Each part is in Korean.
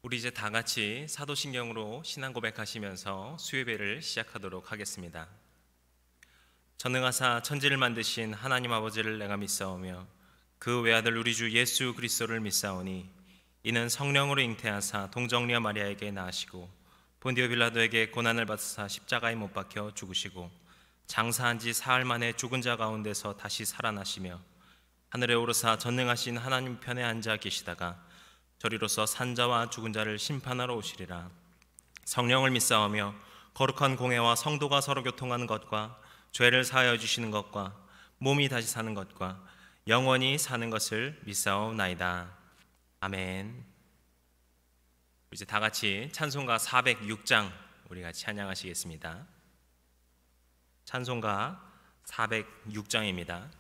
우리 이제 다 같이 사도신경으로 신앙 고백하시면서 수요예배를 시작하도록 하겠습니다. 전능하사 천지를 만드신 하나님 아버지를 내가 믿사오며 그 외아들 우리 주 예수 그리스도를 믿사오니 이는 성령으로 잉태하사 동정녀 마리아에게 낳으시고 본디오 빌라도에게 고난을 받으사 십자가에 못 박혀 죽으시고 장사한 지 사흘 만에 죽은 자 가운데서 다시 살아나시며 하늘에 오르사 전능하신 하나님 편에 앉아 계시다가 저리로서 산자와 죽은 자를 심판하러 오시리라. 성령을 믿사오며 거룩한 공회와 성도가 서로 교통하는 것과 죄를 사하여 주시는 것과 몸이 다시 사는 것과 영원히 사는 것을 믿사옵나이다. 아멘. 이제 다 같이 찬송가 406장 우리 같이 찬양하시겠습니다. 찬송가 406장입니다.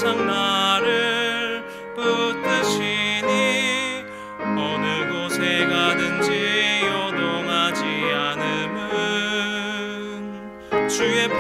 항상 나를 붙드시니 어느 곳에 가든지 요동하지 않음은 주의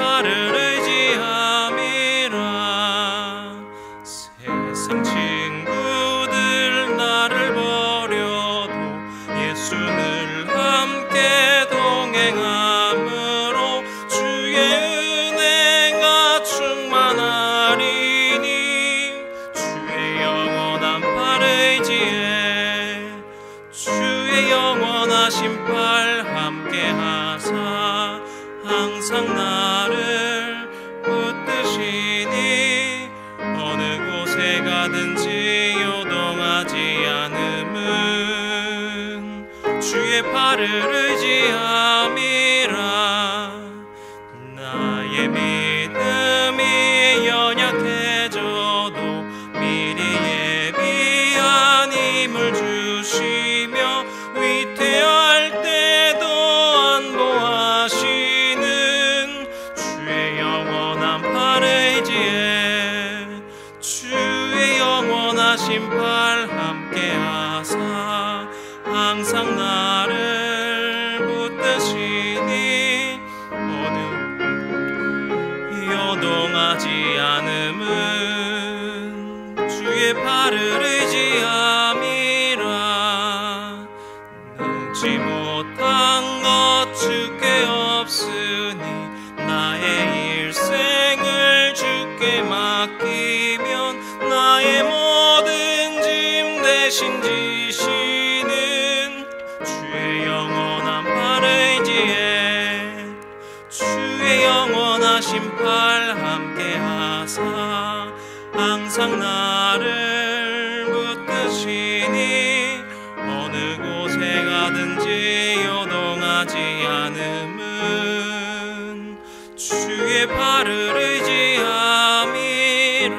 발을 의지함이라.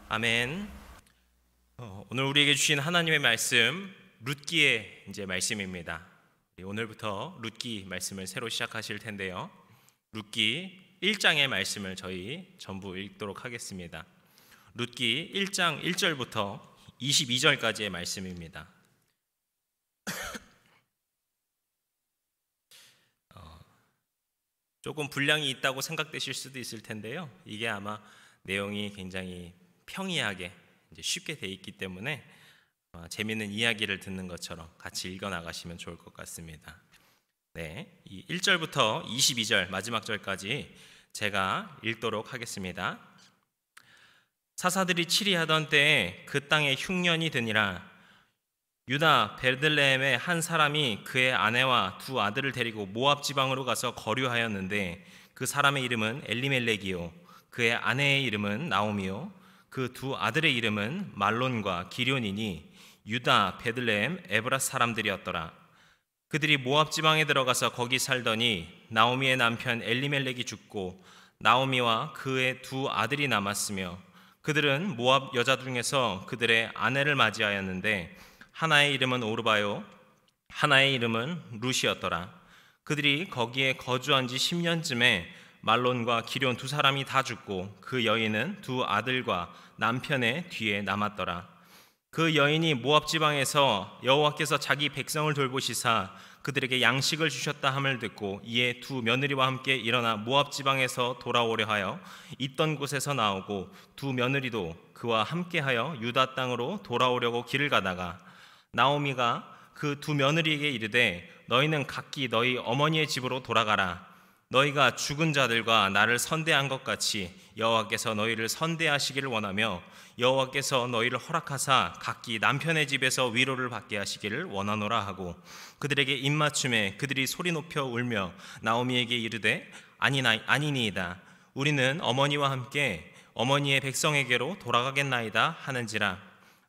아멘. 오늘 우리에게 주신 하나님의 말씀 룻기의 이제 말씀입니다. 오늘부터 룻기 말씀을 새로 시작하실 텐데요. 룻기 1장의 말씀을 저희 전부 읽도록 하겠습니다. 룻기 1장 1절부터 22절까지의 말씀입니다. 조금 분량이 있다고 생각되실 수도 있을 텐데요. 이게 아마 내용이 굉장히 평이하게 이제 쉽게 돼 있기 때문에 재미있는 이야기를 듣는 것처럼 같이 읽어 나가시면 좋을 것 같습니다. 네, 이 1절부터 22절 마지막 절까지 제가 읽도록 하겠습니다. 사사들이 치리하던 때에 그 땅에 흉년이 드니라. 유다 베들레헴의 한 사람이 그의 아내와 두 아들을 데리고 모압 지방으로 가서 거류하였는데 그 사람의 이름은 엘리멜렉이요 그의 아내의 이름은 나오미요 그 두 아들의 이름은 말론과 기럧이니 유다 베들레헴 에브라 사람들이었더라. 그들이 모압 지방에 들어가서 거기 살더니 나오미의 남편 엘리멜렉이 죽고 나오미와 그의 두 아들이 남았으며 그들은 모압 여자 중에서 그들의 아내를 맞이하였는데 하나의 이름은 오르바요 하나의 이름은 룻이었더라. 그들이 거기에 거주한 지 10년쯤에 말론과 기럨 두 사람이 다 죽고 그 여인은 두 아들과 남편의 뒤에 남았더라. 그 여인이 모압 지방에서 여호와께서 자기 백성을 돌보시사 그들에게 양식을 주셨다 함을 듣고 이에 두 며느리와 함께 일어나 모압 지방에서 돌아오려 하여 있던 곳에서 나오고 두 며느리도 그와 함께하여 유다 땅으로 돌아오려고 길을 가다가 나오미가 그 두 며느리에게 이르되 너희는 각기 너희 어머니의 집으로 돌아가라. 너희가 죽은 자들과 나를 선대한 것 같이 여호와께서 너희를 선대하시기를 원하며 여호와께서 너희를 허락하사 각기 남편의 집에서 위로를 받게 하시기를 원하노라 하고 그들에게 입맞춤에 그들이 소리 높여 울며 나오미에게 이르되 아니니이다. 우리는 어머니와 함께 어머니의 백성에게로 돌아가겠나이다 하는지라.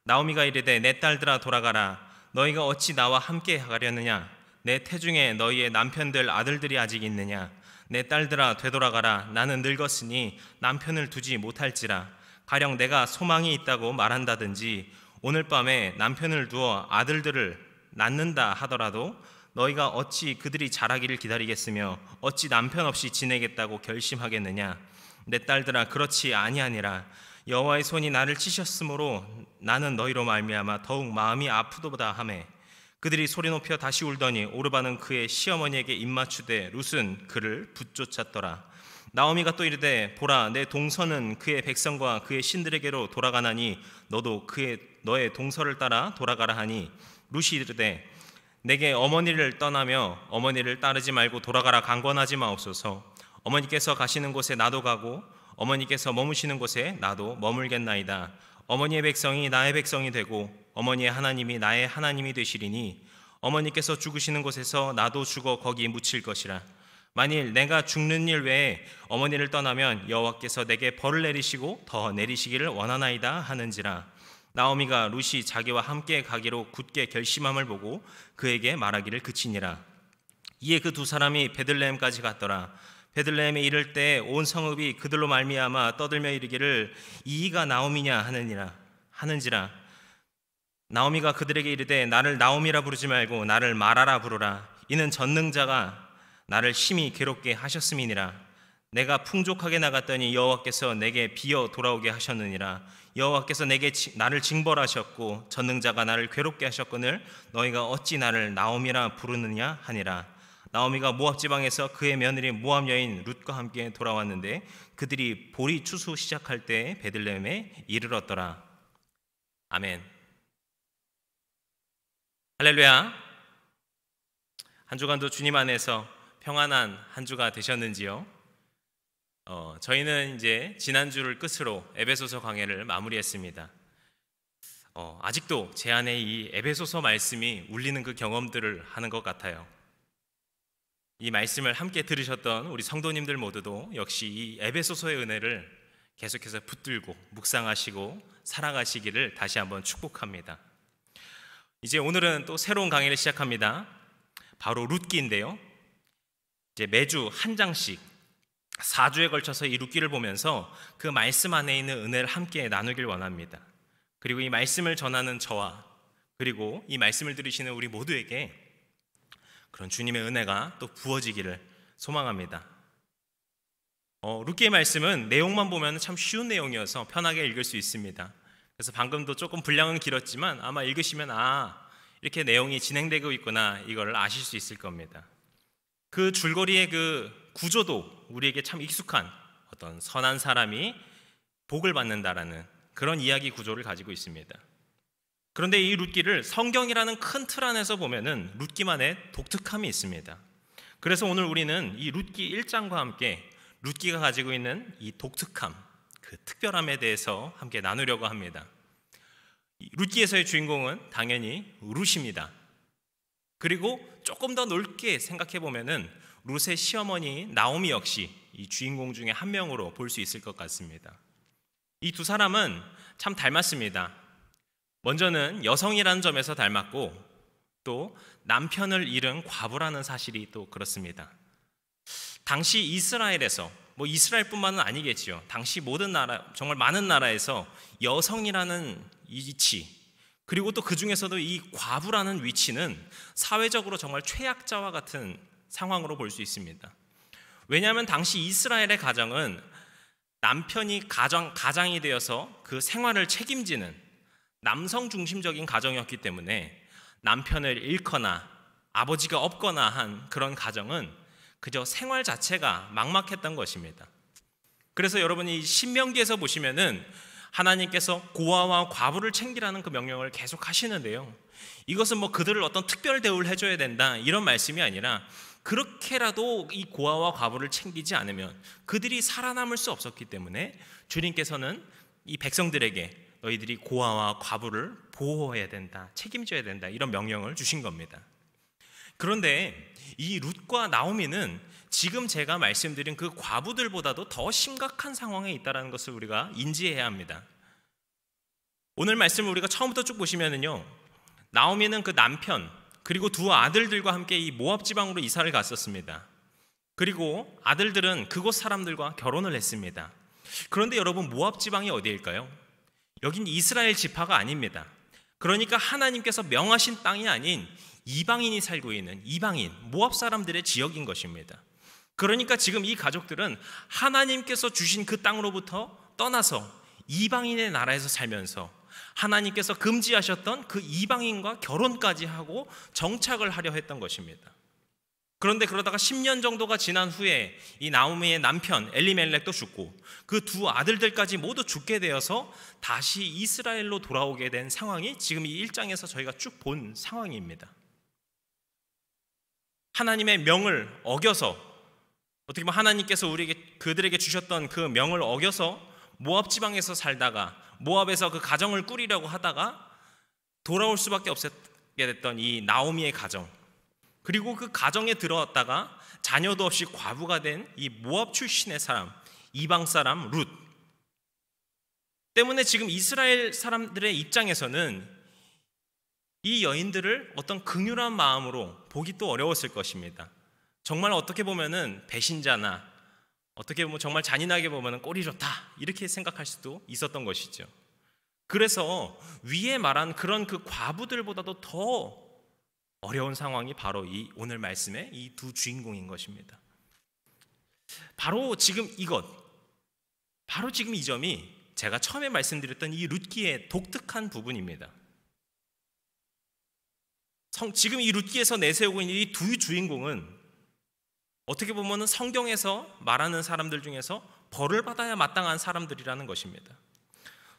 나오미가 이르되 내 딸들아 돌아가라. 너희가 어찌 나와 함께 가려느냐? 내 태중에 너희의 남편들 아들들이 아직 있느냐? 내 딸들아 되돌아가라. 나는 늙었으니 남편을 두지 못할지라. 가령 내가 소망이 있다고 말한다든지 오늘 밤에 남편을 두어 아들들을 낳는다 하더라도 너희가 어찌 그들이 자라기를 기다리겠으며 어찌 남편 없이 지내겠다고 결심하겠느냐? 내 딸들아 그렇지 아니하니라. 여호와의 손이 나를 치셨으므로 나는 너희로 말미암아 더욱 마음이 아프도다 하매 그들이 소리 높여 다시 울더니 오르바는 그의 시어머니에게 입맞추되 룻은 그를 붙쫓았더라. 나오미가 또 이르되 보라 내 동서는 그의 백성과 그의 신들에게로 돌아가나니 너도 너의 동서를 따라 돌아가라 하니 룻이 이르되 내게 어머니를 떠나며 어머니를 따르지 말고 돌아가라 강권하지 마옵소서. 어머니께서 가시는 곳에 나도 가고 어머니께서 머무시는 곳에 나도 머물겠나이다. 어머니의 백성이 나의 백성이 되고 어머니의 하나님이 나의 하나님이 되시리니 어머니께서 죽으시는 곳에서 나도 죽어 거기 묻힐 것이라. 만일 내가 죽는 일 외에 어머니를 떠나면 여호와께서 내게 벌을 내리시고 더 내리시기를 원하나이다 하는지라. 나오미가 룻이 자기와 함께 가기로 굳게 결심함을 보고 그에게 말하기를 그치니라. 이에 그 두 사람이 베들레헴까지 갔더라. 베들레헴에 이를 때 온 성읍이 그들로 말미암아 떠들며 이르기를 이가 나오미냐 하는지라. 나오미가 그들에게 이르되 나를 나오미라 부르지 말고 나를 마라라 부르라. 이는 전능자가 나를 심히 괴롭게 하셨음이니라. 내가 풍족하게 나갔더니 여호와께서 내게 비어 돌아오게 하셨느니라. 여호와께서 나를 징벌하셨고 전능자가 나를 괴롭게 하셨거늘 너희가 어찌 나를 나오미라 부르느냐 하니라. 나오미가 모압 지방에서 그의 며느리 모압 여인 룻과 함께 돌아왔는데 그들이 보리 추수 시작할 때 베들레헴에 이르렀더라. 아멘. 할렐루야. 한 주간도 주님 안에서 평안한 한 주가 되셨는지요? 저희는 이제 지난주를 끝으로 에베소서 강해를 마무리했습니다. 아직도 제 안에 이 에베소서 말씀이 울리는 그 경험들을 하는 것 같아요. 이 말씀을 함께 들으셨던 우리 성도님들 모두도 역시 이 에베소서의 은혜를 계속해서 붙들고 묵상하시고 살아가시기를 다시 한번 축복합니다. 이제 오늘은 또 새로운 강의를 시작합니다. 바로 룻기인데요. 이제 매주 한 장씩 4주에 걸쳐서 이 룻기를 보면서 그 말씀 안에 있는 은혜를 함께 나누길 원합니다. 그리고 이 말씀을 전하는 저와 그리고 이 말씀을 들으시는 우리 모두에게 그런 주님의 은혜가 또 부어지기를 소망합니다. 룻기의 말씀은 내용만 보면 참 쉬운 내용이어서 편하게 읽을 수 있습니다. 그래서 방금도 조금 분량은 길었지만 아마 읽으시면 이렇게 내용이 진행되고 있구나 이걸 아실 수 있을 겁니다. 그 줄거리의 그 구조도 우리에게 참 익숙한 어떤 선한 사람이 복을 받는다라는 그런 이야기 구조를 가지고 있습니다. 그런데 이 룻기를 성경이라는 큰 틀 안에서 보면은 룻기만의 독특함이 있습니다. 그래서 오늘 우리는 이 룻기 1장과 함께 룻기가 가지고 있는 이 독특함, 그 특별함에 대해서 함께 나누려고 합니다. 룻기에서의 주인공은 당연히 룻입니다. 그리고 조금 더 넓게 생각해 보면은 룻의 시어머니 나오미 역시 이 주인공 중에 한 명으로 볼 수 있을 것 같습니다. 이 두 사람은 참 닮았습니다. 먼저는 여성이라는 점에서 닮았고 또 남편을 잃은 과부라는 사실이 또 그렇습니다. 당시 이스라엘에서 뭐 이스라엘뿐만은 아니겠지요. 당시 모든 나라, 정말 많은 나라에서 여성이라는 위치, 그리고 또 그 중에서도 이 과부라는 위치는 사회적으로 정말 최약자와 같은 상황으로 볼 수 있습니다. 왜냐하면 당시 이스라엘의 가정은 남편이 가장이 되어서 그 생활을 책임지는 남성 중심적인 가정이었기 때문에 남편을 잃거나 아버지가 없거나 한 그런 가정은 그저 생활 자체가 막막했던 것입니다. 그래서 여러분이 신명기에서 보시면은 하나님께서 고아와 과부를 챙기라는 그 명령을 계속 하시는데요, 이것은 뭐 그들을 어떤 특별 대우를 해줘야 된다 이런 말씀이 아니라, 그렇게라도 이 고아와 과부를 챙기지 않으면 그들이 살아남을 수 없었기 때문에 주님께서는 이 백성들에게 너희들이 고아와 과부를 보호해야 된다, 책임져야 된다, 이런 명령을 주신 겁니다. 그런데 이 룻과 나오미는 지금 제가 말씀드린 그 과부들보다도 더 심각한 상황에 있다는 것을 우리가 인지해야 합니다. 오늘 말씀을 우리가 처음부터 쭉 보시면은요, 나오미는 그 남편 그리고 두 아들들과 함께 이 모압 지방으로 이사를 갔었습니다. 그리고 아들들은 그곳 사람들과 결혼을 했습니다. 그런데 여러분, 모압 지방이 어디일까요? 여긴 이스라엘 지파가 아닙니다. 그러니까 하나님께서 명하신 땅이 아닌 이방인이 살고 있는 이방인, 모압 사람들의 지역인 것입니다. 그러니까 지금 이 가족들은 하나님께서 주신 그 땅으로부터 떠나서 이방인의 나라에서 살면서 하나님께서 금지하셨던 그 이방인과 결혼까지 하고 정착을 하려 했던 것입니다. 그런데 그러다가 10년 정도가 지난 후에 이 나오미의 남편 엘리멜렉도 죽고 그 두 아들들까지 모두 죽게 되어서 다시 이스라엘로 돌아오게 된 상황이 지금 이 1장에서 저희가 쭉 본 상황입니다. 하나님의 명을 어겨서, 어떻게 보면 하나님께서 그들에게 주셨던 그 명을 어겨서 모압 지방에서 살다가 모압에서 그 가정을 꾸리려고 하다가 돌아올 수밖에 없었게 됐던 이 나오미의 가정, 그리고 그 가정에 들어왔다가 자녀도 없이 과부가 된 이 모압 출신의 사람, 이방 사람 룻 때문에 지금 이스라엘 사람들의 입장에서는 이 여인들을 어떤 긍휼한 마음으로 보기 또 어려웠을 것입니다. 정말 어떻게 보면은 배신자나 어떻게 보면 정말 잔인하게 보면은 꼴이 좋다 이렇게 생각할 수도 있었던 것이죠. 그래서 위에 말한 그런 그 과부들보다도 더 어려운 상황이 바로 이 오늘 말씀의 이 두 주인공인 것입니다. 바로 지금 이 점이 제가 처음에 말씀드렸던 이 룻기의 독특한 부분입니다. 지금 이 룻기에서 내세우고 있는 이 두 주인공은 어떻게 보면 성경에서 말하는 사람들 중에서 벌을 받아야 마땅한 사람들이라는 것입니다.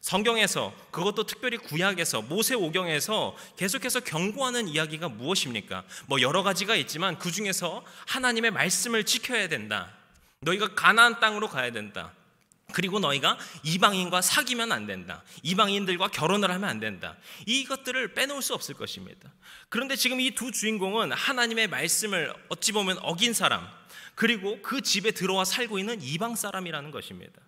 성경에서, 그것도 특별히 구약에서, 모세오경에서 계속해서 경고하는 이야기가 무엇입니까? 뭐 여러 가지가 있지만 그 중에서 하나님의 말씀을 지켜야 된다. 너희가 가나안 땅으로 가야 된다. 그리고 너희가 이방인과 사귀면 안 된다. 이방인들과 결혼을 하면 안 된다. 이것들을 빼놓을 수 없을 것입니다. 그런데 지금 이 두 주인공은 하나님의 말씀을 어찌 보면 어긴 사람, 그리고 그 집에 들어와 살고 있는 이방 사람이라는 것입니다.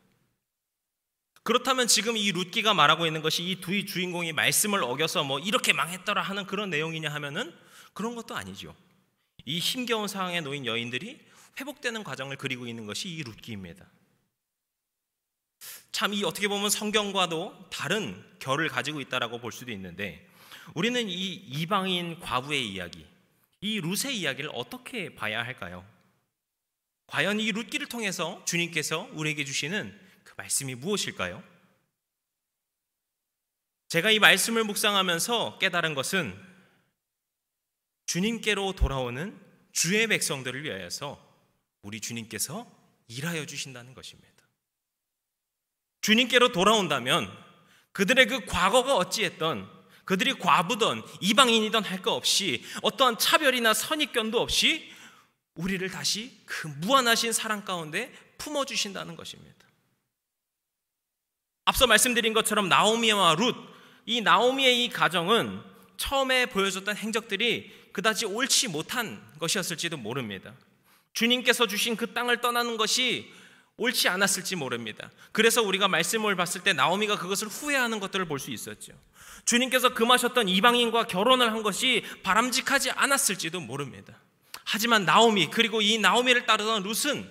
그렇다면 지금 이 룻기가 말하고 있는 것이 이 두 주인공이 말씀을 어겨서 뭐 이렇게 망했더라 하는 그런 내용이냐 하면은 그런 것도 아니죠. 이 힘겨운 상황에 놓인 여인들이 회복되는 과정을 그리고 있는 것이 이 룻기입니다. 참 이 어떻게 보면 성경과도 다른 결을 가지고 있다라고 볼 수도 있는데, 우리는 이 이방인 과부의 이야기, 이 룻의 이야기를 어떻게 봐야 할까요? 과연 이 룻기를 통해서 주님께서 우리에게 주시는 그 말씀이 무엇일까요? 제가 이 말씀을 묵상하면서 깨달은 것은 주님께로 돌아오는 주의 백성들을 위하여서 우리 주님께서 일하여 주신다는 것입니다. 주님께로 돌아온다면 그들의 그 과거가 어찌했던, 그들이 과부든 이방인이든 할 것 없이 어떠한 차별이나 선입견도 없이 우리를 다시 그 무한하신 사랑 가운데 품어주신다는 것입니다. 앞서 말씀드린 것처럼 나오미와 룻, 이 나오미의 이 가정은 처음에 보여줬던 행적들이 그다지 옳지 못한 것이었을지도 모릅니다. 주님께서 주신 그 땅을 떠나는 것이 옳지 않았을지 모릅니다. 그래서 우리가 말씀을 봤을 때 나오미가 그것을 후회하는 것들을 볼 수 있었죠. 주님께서 금하셨던 이방인과 결혼을 한 것이 바람직하지 않았을지도 모릅니다. 하지만 나오미, 그리고 이 나오미를 따르던 룻은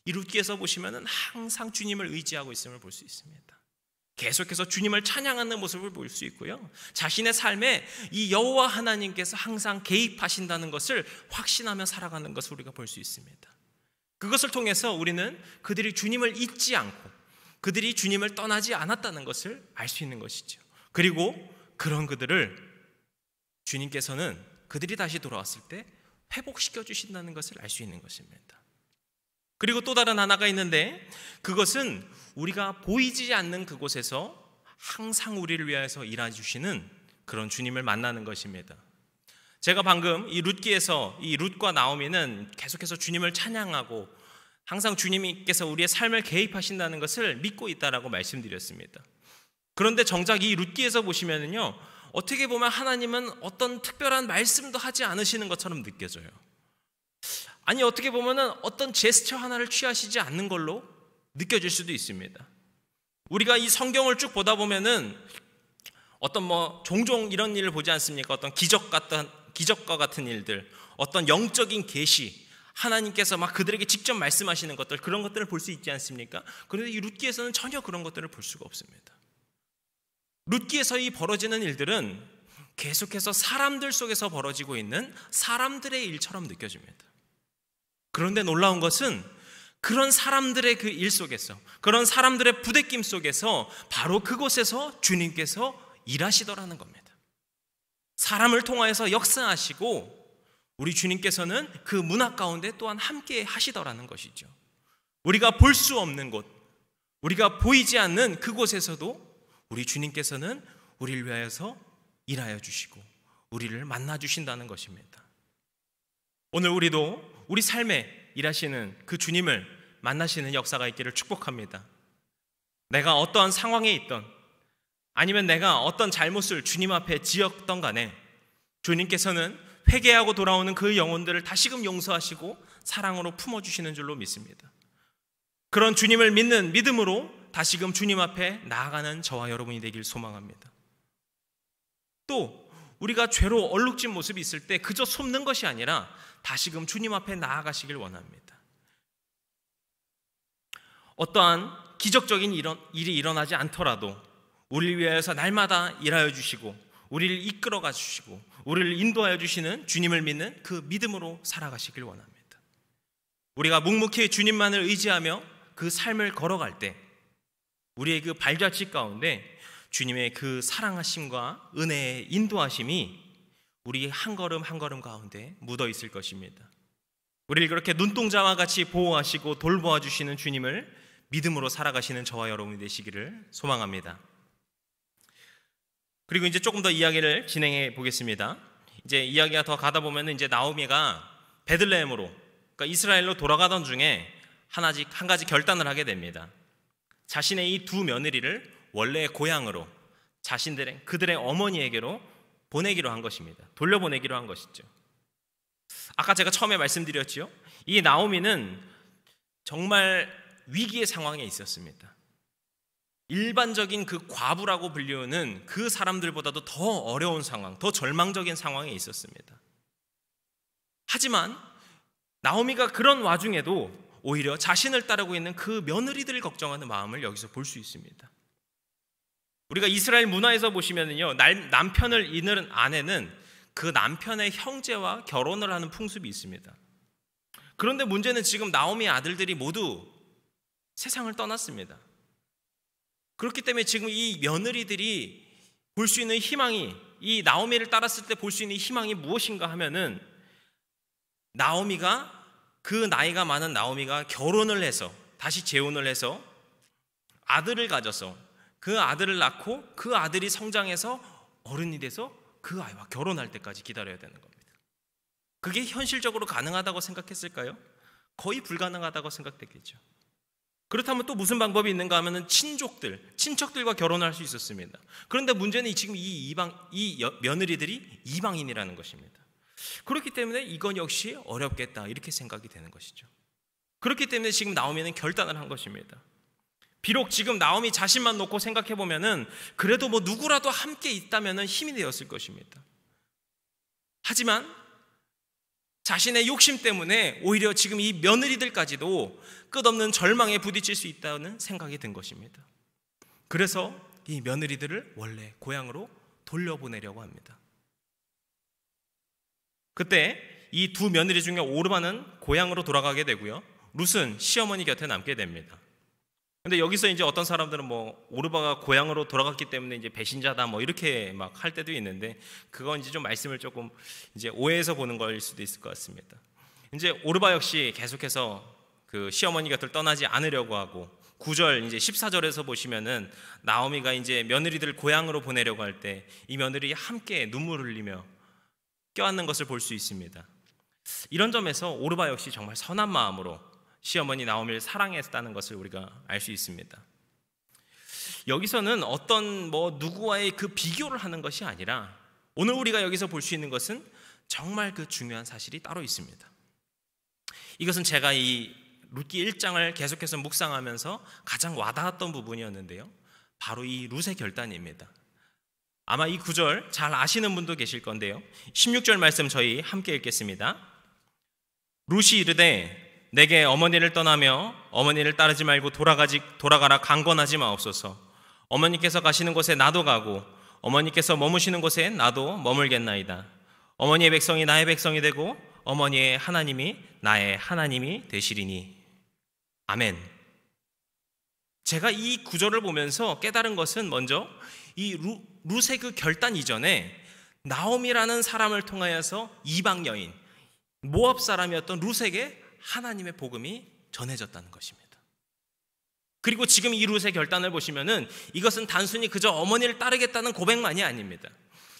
이 룻기에서 보시면은 항상 주님을 의지하고 있음을 볼 수 있습니다. 계속해서 주님을 찬양하는 모습을 볼 수 있고요. 자신의 삶에 이 여호와 하나님께서 항상 개입하신다는 것을 확신하며 살아가는 것을 우리가 볼 수 있습니다. 그것을 통해서 우리는 그들이 주님을 잊지 않고 그들이 주님을 떠나지 않았다는 것을 알 수 있는 것이죠. 그리고 그런 그들을 주님께서는 그들이 다시 돌아왔을 때 회복시켜 주신다는 것을 알 수 있는 것입니다. 그리고 또 다른 하나가 있는데, 그것은 우리가 보이지 않는 그곳에서 항상 우리를 위하여서 일해주시는 그런 주님을 만나는 것입니다. 제가 방금 이 룻기에서 이 룻과 나오미는 계속해서 주님을 찬양하고 항상 주님께서 우리의 삶을 개입하신다는 것을 믿고 있다라고 말씀드렸습니다. 그런데 정작 이 룻기에서 보시면은요, 어떻게 보면 하나님은 어떤 특별한 말씀도 하지 않으시는 것처럼 느껴져요. 아니, 어떻게 보면은 어떤 제스처 하나를 취하시지 않는 걸로 느껴질 수도 있습니다. 우리가 이 성경을 쭉 보다 보면은 어떤 종종 이런 일을 보지 않습니까? 어떤 기적과 같은 일들, 어떤 영적인 계시, 하나님께서 막 그들에게 직접 말씀하시는 것들, 그런 것들을 볼 수 있지 않습니까? 그런데 이 룻기에서는 전혀 그런 것들을 볼 수가 없습니다. 룻기에서 이 벌어지는 일들은 계속해서 사람들 속에서 벌어지고 있는 사람들의 일처럼 느껴집니다. 그런데 놀라운 것은 그런 사람들의 그 일 속에서, 그런 사람들의 부대낌 속에서 바로 그곳에서 주님께서 일하시더라는 겁니다. 사람을 통하여서 역사하시고 우리 주님께서는 그 문화 가운데 또한 함께 하시더라는 것이죠. 우리가 볼 수 없는 곳, 우리가 보이지 않는 그곳에서도 우리 주님께서는 우리를 위하여서 일하여 주시고 우리를 만나 주신다는 것입니다. 오늘 우리도 우리 삶에 일하시는 그 주님을 만나시는 역사가 있기를 축복합니다. 내가 어떠한 상황에 있던, 아니면 내가 어떤 잘못을 주님 앞에 지었던 간에 주님께서는 회개하고 돌아오는 그 영혼들을 다시금 용서하시고 사랑으로 품어주시는 줄로 믿습니다. 그런 주님을 믿는 믿음으로 다시금 주님 앞에 나아가는 저와 여러분이 되길 소망합니다. 또 우리가 죄로 얼룩진 모습이 있을 때 그저 숨는 것이 아니라 다시금 주님 앞에 나아가시길 원합니다. 어떠한 기적적인 일이 일어나지 않더라도 우리를 위하여서 날마다 일하여 주시고 우리를 이끌어가 주시고 우리를 인도하여 주시는 주님을 믿는 그 믿음으로 살아가시길 원합니다. 우리가 묵묵히 주님만을 의지하며 그 삶을 걸어갈 때 우리의 그 발자취 가운데 주님의 그 사랑하심과 은혜의 인도하심이 우리 한 걸음 한 걸음 가운데 묻어 있을 것입니다. 우리를 그렇게 눈동자와 같이 보호하시고 돌보아 주시는 주님을 믿음으로 살아가시는 저와 여러분이 되시기를 소망합니다. 그리고 이제 조금 더 이야기를 진행해 보겠습니다. 이제 이야기가 더 가다 보면 이제 나오미가 베들레헴으로, 그러니까 이스라엘로 돌아가던 중에 한 가지 결단을 하게 됩니다. 자신의 이 두 며느리를 원래의 고향으로 그들의 어머니에게로 보내기로 한 것입니다. 돌려보내기로 한 것이죠. 아까 제가 처음에 말씀드렸죠. 이 나오미는 정말 위기의 상황에 있었습니다. 일반적인 그 과부라고 불리우는 그 사람들보다도 더 어려운 상황, 더 절망적인 상황에 있었습니다. 하지만 나오미가 그런 와중에도 오히려 자신을 따르고 있는 그 며느리들을 걱정하는 마음을 여기서 볼 수 있습니다. 우리가 이스라엘 문화에서 보시면은요, 남편을 잃는 아내는 그 남편의 형제와 결혼을 하는 풍습이 있습니다. 그런데 문제는 지금 나오미의 아들들이 모두 세상을 떠났습니다. 그렇기 때문에 지금 이 며느리들이 볼 수 있는 희망이, 이 나오미를 따랐을 때 볼 수 있는 희망이 무엇인가 하면은 그 나이가 많은 나오미가 결혼을 해서 다시 재혼을 해서 아들을 가져서 그 아들을 낳고 그 아들이 성장해서 어른이 돼서 그 아이와 결혼할 때까지 기다려야 되는 겁니다. 그게 현실적으로 가능하다고 생각했을까요? 거의 불가능하다고 생각됐겠죠. 그렇다면 또 무슨 방법이 있는가 하면은 친척들과 결혼할 수 있었습니다. 그런데 문제는 지금 이 며느리들이 이방인이라는 것입니다. 그렇기 때문에 이건 역시 어렵겠다 이렇게 생각이 되는 것이죠. 그렇기 때문에 지금 나오미는 결단을 한 것입니다. 비록 지금 나오미 자신만 놓고 생각해 보면은 그래도 누구라도 함께 있다면은 힘이 되었을 것입니다. 하지만 자신의 욕심 때문에 오히려 지금 이 며느리들까지도 끝없는 절망에 부딪힐 수 있다는 생각이 든 것입니다. 그래서 이 며느리들을 원래 고향으로 돌려보내려고 합니다. 그때 이 두 며느리 중에 오르바는 고향으로 돌아가게 되고요, 룻은 시어머니 곁에 남게 됩니다. 근데 여기서 이제 어떤 사람들은 뭐 오르바가 고향으로 돌아갔기 때문에 이제 배신자다 뭐 이렇게 막 할 때도 있는데, 그건 이제 좀 말씀을 조금 이제 오해해서 보는 거일 수도 있을 것 같습니다. 이제 오르바 역시 계속해서 그 시어머니 곁을 떠나지 않으려고 하고, 9절 이제 14절에서 보시면은 나오미가 이제 며느리들 고향으로 보내려고 할 때 이 며느리 함께 눈물을 흘리며 껴안는 것을 볼 수 있습니다. 이런 점에서 오르바 역시 정말 선한 마음으로 시어머니 나오미를 사랑했다는 것을 우리가 알 수 있습니다. 여기서는 어떤 뭐 누구와의 그 비교를 하는 것이 아니라, 오늘 우리가 여기서 볼 수 있는 것은 정말 그 중요한 사실이 따로 있습니다. 이것은 제가 이 룻기 1장을 계속해서 묵상하면서 가장 와닿았던 부분이었는데요, 바로 이 룻의 결단입니다. 아마 이 구절 잘 아시는 분도 계실 건데요, 16절 말씀 저희 함께 읽겠습니다. 룻이 이르되 내게 어머니를 떠나며 어머니를 따르지 말고 돌아가라 강권하지 마옵소서. 어머니께서 가시는 곳에 나도 가고 어머니께서 머무시는 곳에 나도 머물겠나이다. 어머니의 백성이 나의 백성이 되고 어머니의 하나님이 나의 하나님이 되시리니. 아멘. 제가 이 구절을 보면서 깨달은 것은, 먼저 이 룻의 그 결단 이전에 나오미라는 사람을 통하여서 이방 여인, 모압 사람이었던 룻에게 하나님의 복음이 전해졌다는 것입니다. 그리고 지금 이 룻의 결단을 보시면은 이것은 단순히 그저 어머니를 따르겠다는 고백만이 아닙니다.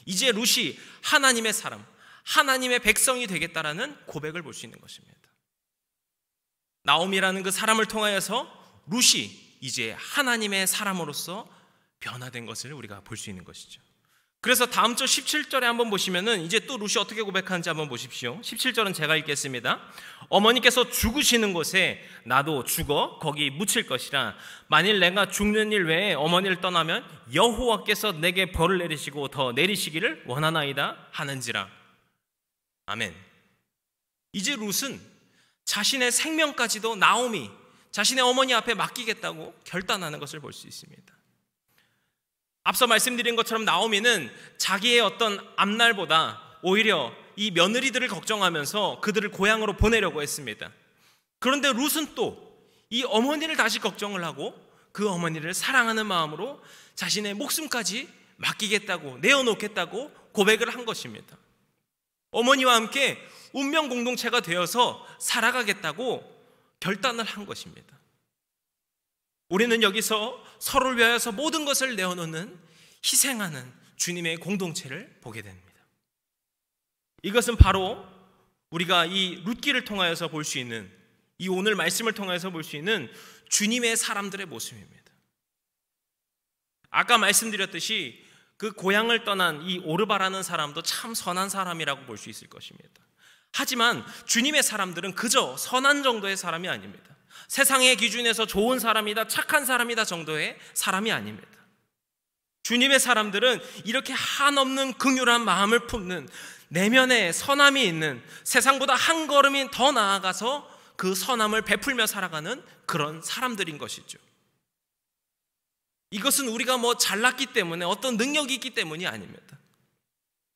이제 룻이 하나님의 사람, 하나님의 백성이 되겠다라는 고백을 볼 수 있는 것입니다. 나오미라는 그 사람을 통하여서 룻이 이제 하나님의 사람으로서 변화된 것을 우리가 볼 수 있는 것이죠. 그래서 다음 절 17절에 한번 보시면은 이제 또 룻이 어떻게 고백하는지 한번 보십시오. 17절은 제가 읽겠습니다. 어머니께서 죽으시는 곳에 나도 죽어 거기 묻힐 것이라. 만일 내가 죽는 일 외에 어머니를 떠나면 여호와께서 내게 벌을 내리시고 더 내리시기를 원하나이다 하는지라. 아멘. 이제 룻은 자신의 생명까지도 나오미, 자신의 어머니 앞에 맡기겠다고 결단하는 것을 볼 수 있습니다. 앞서 말씀드린 것처럼 나오미는 자기의 어떤 앞날보다 오히려 이 며느리들을 걱정하면서 그들을 고향으로 보내려고 했습니다. 그런데 룻은 또 이 어머니를 다시 걱정을 하고 그 어머니를 사랑하는 마음으로 자신의 목숨까지 맡기겠다고, 내어놓겠다고 고백을 한 것입니다. 어머니와 함께 운명 공동체가 되어서 살아가겠다고 결단을 한 것입니다. 우리는 여기서 서로를 위하여서 모든 것을 내어놓는, 희생하는 주님의 공동체를 보게 됩니다. 이것은 바로 우리가 이 룻기를 통하여서 볼 수 있는, 이 오늘 말씀을 통해서 볼 수 있는 주님의 사람들의 모습입니다. 아까 말씀드렸듯이 그 고향을 떠난 이 오르바라는 사람도 참 선한 사람이라고 볼 수 있을 것입니다. 하지만 주님의 사람들은 그저 선한 정도의 사람이 아닙니다. 세상의 기준에서 좋은 사람이다, 착한 사람이다 정도의 사람이 아닙니다. 주님의 사람들은 이렇게 한없는 긍휼한 마음을 품는, 내면에 선함이 있는, 세상보다 한 걸음이 더 나아가서 그 선함을 베풀며 살아가는 그런 사람들인 것이죠. 이것은 우리가 뭐 잘났기 때문에, 어떤 능력이 있기 때문이 아닙니다.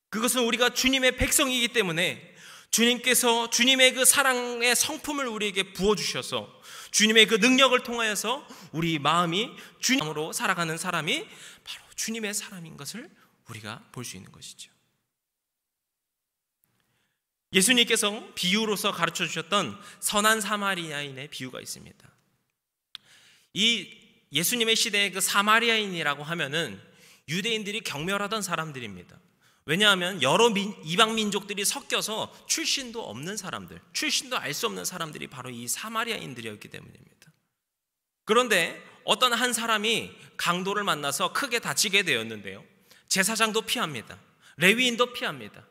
그것은 우리가 주님의 백성이기 때문에 주님께서 주님의 그 사랑의 성품을 우리에게 부어주셔서 주님의 그 능력을 통하여서 우리 마음이 주님으로 살아가는 사람이 바로 주님의 사람인 것을 우리가 볼 수 있는 것이죠. 예수님께서 비유로서 가르쳐 주셨던 선한 사마리아인의 비유가 있습니다. 이 예수님의 시대의 그 사마리아인이라고 하면은 유대인들이 경멸하던 사람들입니다. 왜냐하면 여러 이방 민족들이 섞여서 출신도 없는 사람들, 출신도 알 수 없는 사람들이 바로 이 사마리아인들이었기 때문입니다. 그런데 어떤 한 사람이 강도를 만나서 크게 다치게 되었는데요, 제사장도 피합니다. 레위인도 피합니다.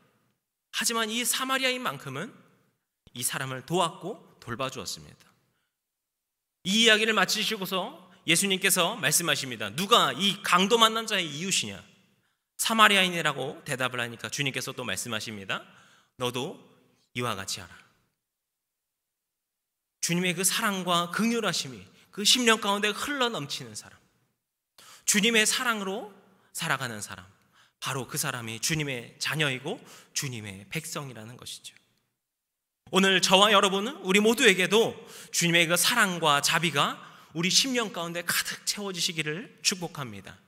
하지만 이 사마리아인만큼은 이 사람을 도왔고 돌봐주었습니다. 이 이야기를 마치시고서 예수님께서 말씀하십니다. 누가 이 강도 만난 자의 이웃이냐? 사마리아인이라고 대답을 하니까 주님께서 또 말씀하십니다. 너도 이와 같이 하라. 주님의 그 사랑과 긍휼하심이 그 심령 가운데 흘러넘치는 사람, 주님의 사랑으로 살아가는 사람, 바로 그 사람이 주님의 자녀이고 주님의 백성이라는 것이죠. 오늘 저와 여러분은, 우리 모두에게도 주님의 그 사랑과 자비가 우리 심령 가운데 가득 채워지시기를 축복합니다.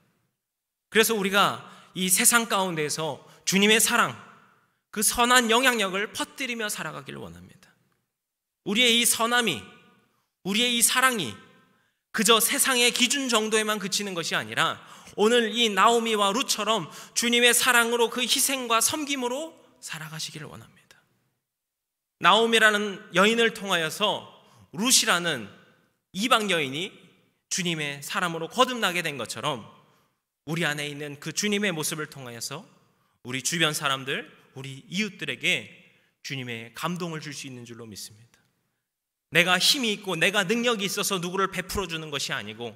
그래서 우리가 이 세상 가운데에서 주님의 사랑, 그 선한 영향력을 퍼뜨리며 살아가기를 원합니다. 우리의 이 선함이, 우리의 이 사랑이 그저 세상의 기준 정도에만 그치는 것이 아니라 오늘 이 나오미와 룻처럼 주님의 사랑으로 그 희생과 섬김으로 살아가시기를 원합니다. 나오미라는 여인을 통하여서 룻이라는 이방 여인이 주님의 사람으로 거듭나게 된 것처럼 우리 안에 있는 그 주님의 모습을 통하여서 우리 주변 사람들, 우리 이웃들에게 주님의 감동을 줄 수 있는 줄로 믿습니다. 내가 힘이 있고 내가 능력이 있어서 누구를 베풀어 주는 것이 아니고,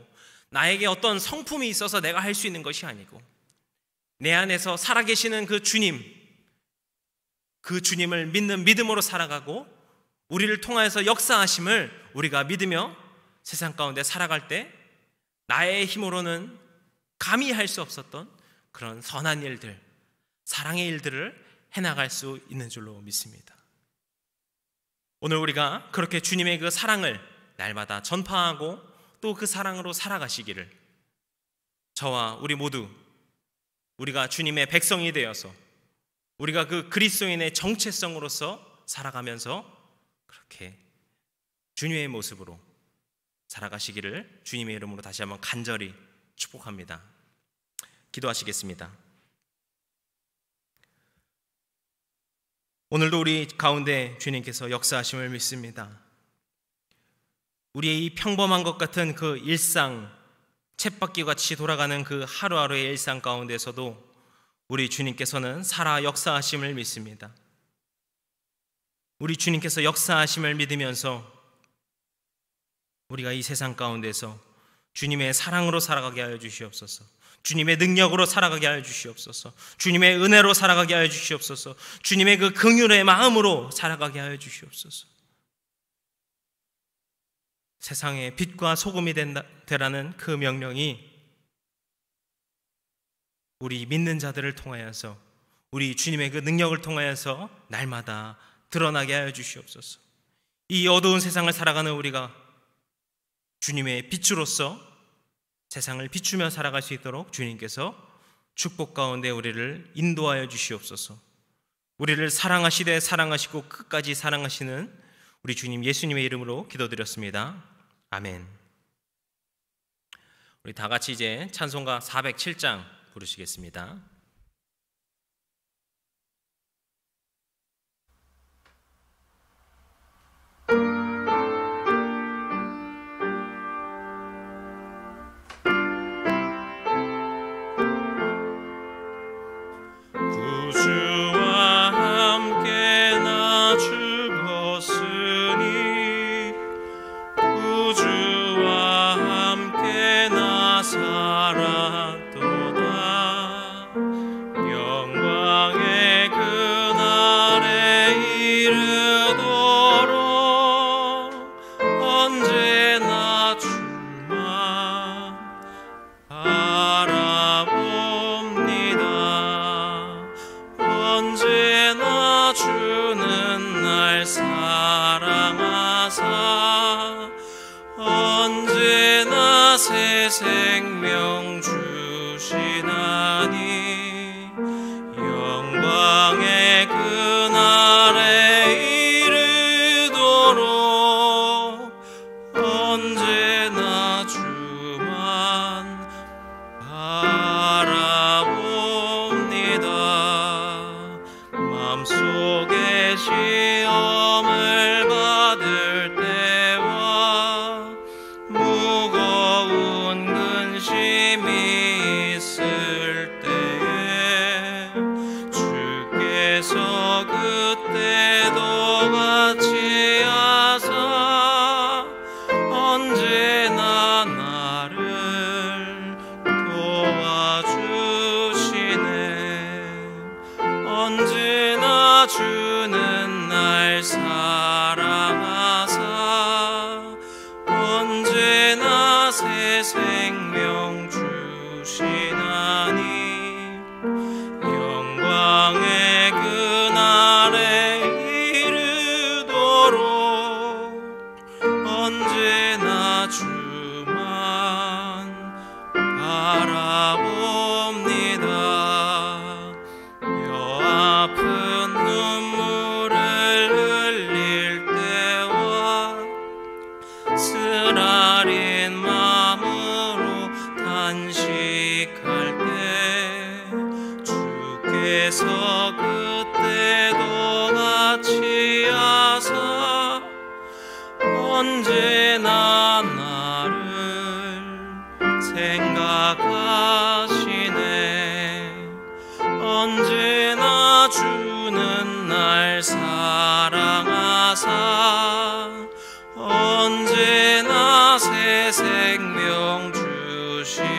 나에게 어떤 성품이 있어서 내가 할 수 있는 것이 아니고, 내 안에서 살아계시는 그 주님, 그 주님을 믿는 믿음으로 살아가고 우리를 통하여서 역사하심을 우리가 믿으며 세상 가운데 살아갈 때 나의 힘으로는 감히 할 수 없었던 그런 선한 일들, 사랑의 일들을 해나갈 수 있는 줄로 믿습니다. 오늘 우리가 그렇게 주님의 그 사랑을 날마다 전파하고 또 그 사랑으로 살아가시기를, 저와 우리 모두 우리가 주님의 백성이 되어서 우리가 그 그리스도인의 정체성으로서 살아가면서 그렇게 주님의 모습으로 살아가시기를 주님의 이름으로 다시 한번 간절히 축복합니다. 기도하시겠습니다. 오늘도 우리 가운데 주님께서 역사하심을 믿습니다. 우리의 이 평범한 것 같은 그 일상, 쳇바퀴 같이 돌아가는 그 하루하루의 일상 가운데서도 우리 주님께서는 살아 역사하심을 믿습니다. 우리 주님께서 역사하심을 믿으면서 우리가 이 세상 가운데서 주님의 사랑으로 살아가게 하여 주시옵소서. 주님의 능력으로 살아가게 하여 주시옵소서. 주님의 은혜로 살아가게 하여 주시옵소서. 주님의 그 긍휼의 마음으로 살아가게 하여 주시옵소서. 세상의 빛과 소금이 되라는 그 명령이 우리 믿는 자들을 통하여서, 우리 주님의 그 능력을 통하여서 날마다 드러나게 하여 주시옵소서. 이 어두운 세상을 살아가는 우리가 주님의 빛으로서 세상을 비추며 살아갈 수 있도록 주님께서 축복 가운데 우리를 인도하여 주시옵소서. 우리를 사랑하시되 사랑하시고 끝까지 사랑하시는 우리 주님 예수님의 이름으로 기도드렸습니다. 아멘. 우리 다 같이 이제 찬송가 407장 부르시겠습니다. 생명 주시나니 영광의 그날에 이르도록 언제나 주만 바라봅니다. 마음속에 시험을 받을 때와 무거운 근심이 있을 때에 주께서 그때도 같이 하사 언제나 나를 도와주시네. 언제나 주는 날 주께서 그때도 같이 하사 언제나 나를 생각하시네. 언제나 주는 날 사랑하사 언제나 새 생명 주시나니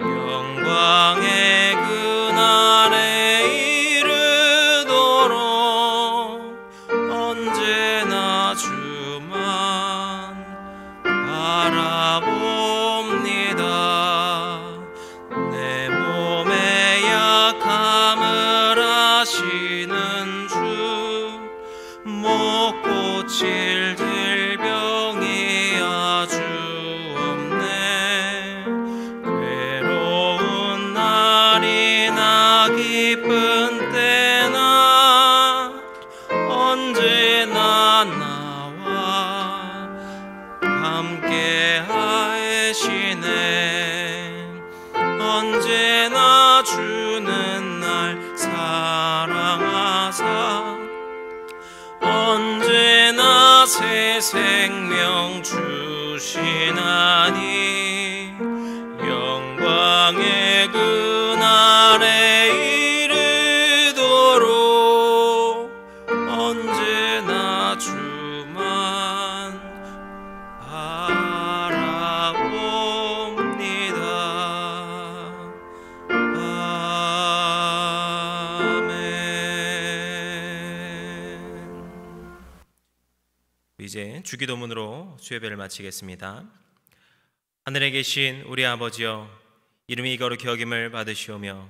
영광의 그날에 이르도록 언제나 주만 바라봅니다. 내 몸의 약함을 아시는 주 못 고칠 질병이 아주 없네. 괴로운 날이나 기쁜 때나 언제나 나와 함께 하시네. 언제나 주는 날 사랑하사 언제나 새 생명 주시나니 영광의 그날에 이르도록 언제나 주만 바라봅니다. 이제 주기도문으로 수요예배를 마치겠습니다. 하늘에 계신 우리 아버지여, 이름이 거룩히 여김을 받으시오며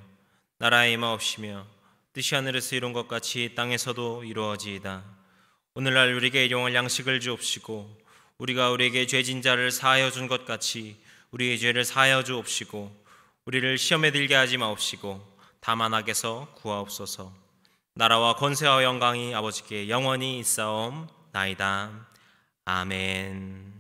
나라의 임하옵시며 뜻이 하늘에서 이룬 것 같이 땅에서도 이루어지이다. 오늘날 우리에게 일용할 양식을 주옵시고 우리가 우리에게 죄진 자를 사하여 준 것 같이 우리의 죄를 사하여 주옵시고 우리를 시험에 들게 하지 마옵시고 다만 악에서 구하옵소서. 나라와 권세와 영광이 아버지께 영원히 있사옵나이다. 아멘.